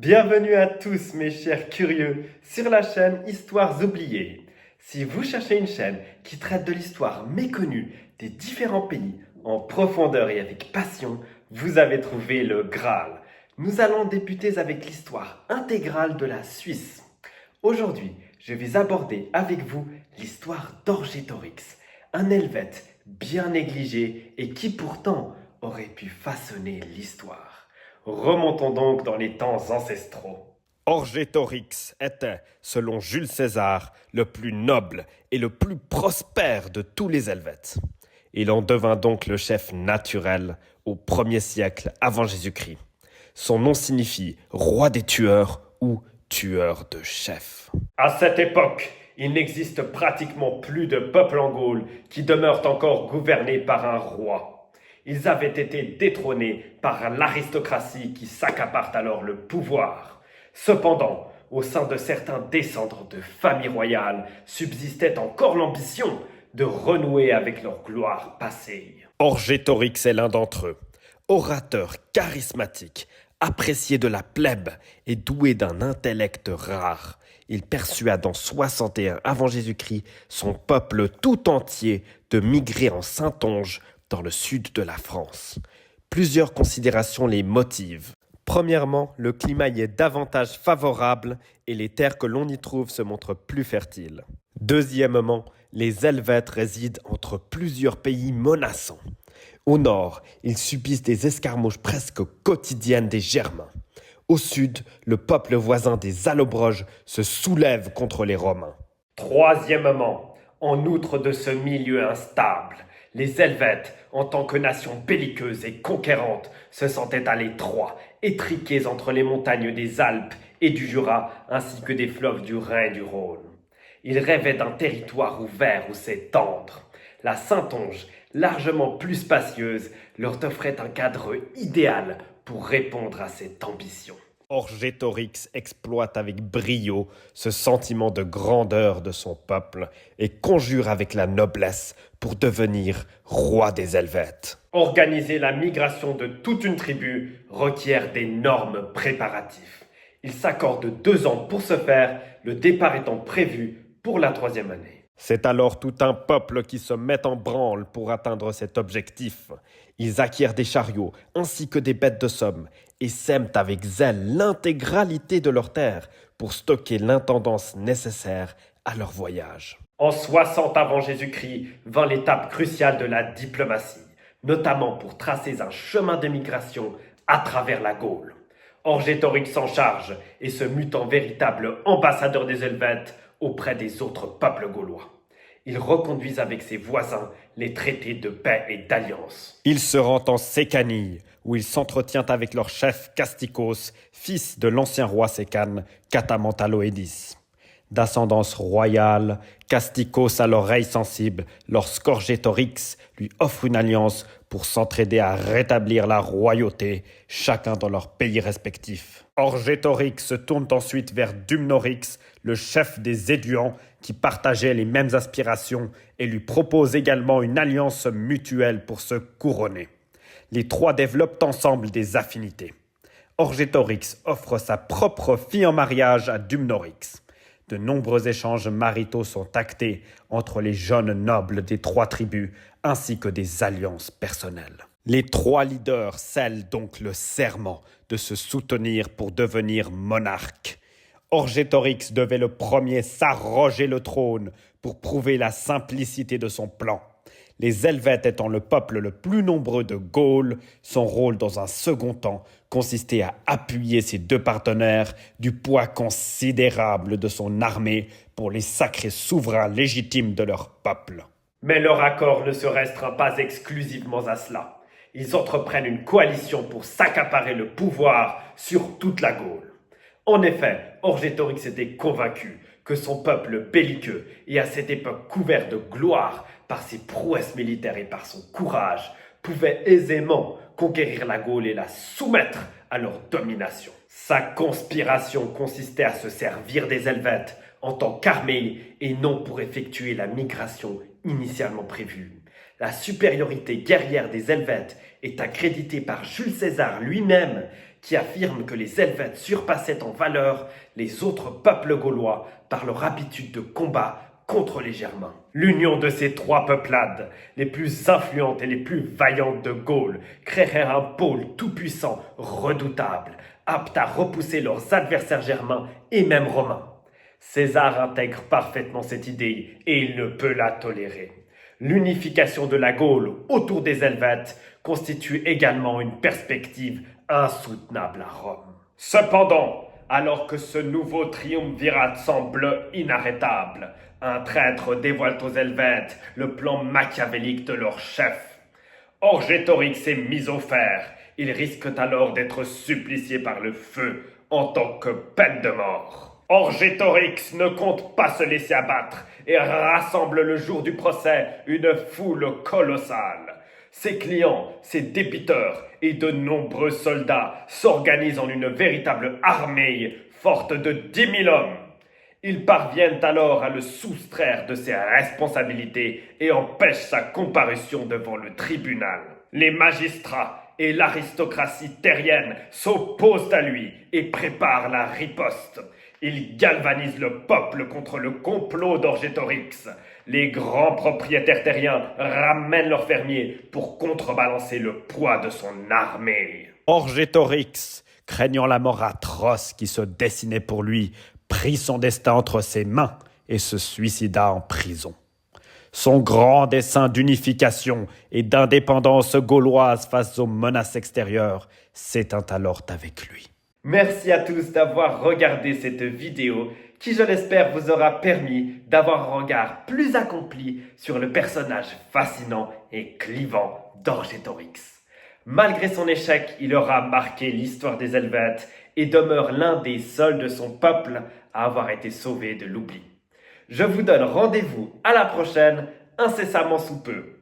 Bienvenue à tous mes chers curieux sur la chaîne Histoires oubliées. Si vous cherchez une chaîne qui traite de l'histoire méconnue des différents pays en profondeur et avec passion, vous avez trouvé le Graal. Nous allons débuter avec l'histoire intégrale de la Suisse. Aujourd'hui, je vais aborder avec vous l'histoire d'Orgétorix, un Helvète bien négligé et qui pourtant aurait pu façonner l'histoire. Remontons donc dans les temps ancestraux. Orgétorix était, selon Jules César, le plus noble et le plus prospère de tous les Helvètes. Il en devint donc le chef naturel au 1er siècle avant Jésus-Christ. Son nom signifie roi des tueurs ou tueur de chefs. À cette époque, il n'existe pratiquement plus de peuple en Gaule qui demeure encore gouverné par un roi. Ils avaient été détrônés par l'aristocratie qui s'accapare alors le pouvoir. Cependant, au sein de certains descendants de familles royales, subsistait encore l'ambition de renouer avec leur gloire passée. Orgétorix est l'un d'entre eux. Orateur charismatique, apprécié de la plèbe et doué d'un intellect rare, il persuade en 61 avant Jésus-Christ son peuple tout entier de migrer en Saintonge dans le sud de la France. Plusieurs considérations les motivent. Premièrement, le climat y est davantage favorable et les terres que l'on y trouve se montrent plus fertiles. Deuxièmement, les Helvètes résident entre plusieurs pays menaçants. Au nord, ils subissent des escarmouches presque quotidiennes des Germains. Au sud, le peuple voisin des Allobroges se soulève contre les Romains. Troisièmement, en outre de ce milieu instable, les Helvètes, en tant que nation belliqueuse et conquérante, se sentaient à l'étroit, étriqués entre les montagnes des Alpes et du Jura, ainsi que des fleuves du Rhin et du Rhône. Ils rêvaient d'un territoire ouvert où s'étendre. La Saintonge, largement plus spacieuse, leur offrait un cadre idéal pour répondre à cette ambition. Orgétorix exploite avec brio ce sentiment de grandeur de son peuple et conjure avec la noblesse pour devenir roi des Helvètes. Organiser la migration de toute une tribu requiert d'énormes préparatifs. Il s'accorde 2 ans pour ce faire, le départ étant prévu pour la 3e année. C'est alors tout un peuple qui se met en branle pour atteindre cet objectif. Ils acquièrent des chariots ainsi que des bêtes de somme et sèment avec zèle l'intégralité de leurs terres pour stocker l'intendance nécessaire à leur voyage. En 60 avant Jésus-Christ vint l'étape cruciale de la diplomatie, notamment pour tracer un chemin de migration à travers la Gaule. Orgétorix s'en charge et se mute en véritable ambassadeur des Helvètes auprès des autres peuples gaulois. Il reconduit avec ses voisins les traités de paix et d'alliance. Il se rend en Sécanie, où il s'entretient avec leur chef Casticos, fils de l'ancien roi sécane Catamantaloédis. D'ascendance royale, Casticos a l'oreille sensible lorsqu'Orgétorix lui offre une alliance pour s'entraider à rétablir la royauté, chacun dans leur pays respectif. Orgétorix se tourne ensuite vers Dumnorix, le chef des Éduans, qui partageait les mêmes aspirations et lui propose également une alliance mutuelle pour se couronner. Les trois développent ensemble des affinités. Orgétorix offre sa propre fille en mariage à Dumnorix. De nombreux échanges maritaux sont actés entre les jeunes nobles des 3 tribus ainsi que des alliances personnelles. Les 3 leaders scellent donc le serment de se soutenir pour devenir monarque. Orgétorix devait le premier s'arroger le trône pour prouver la simplicité de son plan. Les Helvètes étant le peuple le plus nombreux de Gaule, son rôle dans un second temps consistait à appuyer ses 2 partenaires du poids considérable de son armée pour les sacrés souverains légitimes de leur peuple. Mais leur accord ne se restreint pas exclusivement à cela. Ils entreprennent une coalition pour s'accaparer le pouvoir sur toute la Gaule. En effet, Orgétorix était convaincu que son peuple belliqueux et à cette époque couvert de gloire par ses prouesses militaires et par son courage, pouvait aisément conquérir la Gaule et la soumettre à leur domination. Sa conspiration consistait à se servir des Helvètes en tant qu'armée et non pour effectuer la migration initialement prévue. La supériorité guerrière des Helvètes est accréditée par Jules César lui-même, qui affirme que les Helvètes surpassaient en valeur les autres peuples gaulois par leur habitude de combat contre les Germains. L'union de ces trois peuplades, les plus influentes et les plus vaillantes de Gaule, créerait un pôle tout-puissant, redoutable, apte à repousser leurs adversaires germains et même romains. César intègre parfaitement cette idée et il ne peut la tolérer. L'unification de la Gaule autour des Helvètes constitue également une perspective insoutenable à Rome. Cependant, alors que ce nouveau triumvirat semble inarrêtable, un traître dévoile aux Helvètes le plan machiavélique de leur chef. Orgétorix est mis au fer. Ils risquent alors d'être suppliciés par le feu en tant que peine de mort. Orgétorix ne compte pas se laisser abattre et rassemble le jour du procès une foule colossale. Ses clients, ses débiteurs et de nombreux soldats s'organisent en une véritable armée forte de 10 000 hommes. Ils parviennent alors à le soustraire de ses responsabilités et empêchent sa comparution devant le tribunal. Les magistrats et l'aristocratie terrienne s'opposent à lui et préparent la riposte. Ils galvanisent le peuple contre le complot d'Orgétorix. Les grands propriétaires terriens ramènent leurs fermiers pour contrebalancer le poids de son armée. Orgétorix, craignant la mort atroce qui se dessinait pour lui, prit son destin entre ses mains et se suicida en prison. Son grand dessein d'unification et d'indépendance gauloise face aux menaces extérieures s'éteint alors avec lui. Merci à tous d'avoir regardé cette vidéo qui, je l'espère, vous aura permis d'avoir un regard plus accompli sur le personnage fascinant et clivant d'Orgétorix. Malgré son échec, il aura marqué l'histoire des Helvètes et demeure l'un des seuls de son peuple à avoir été sauvé de l'oubli. Je vous donne rendez-vous à la prochaine, incessamment sous peu.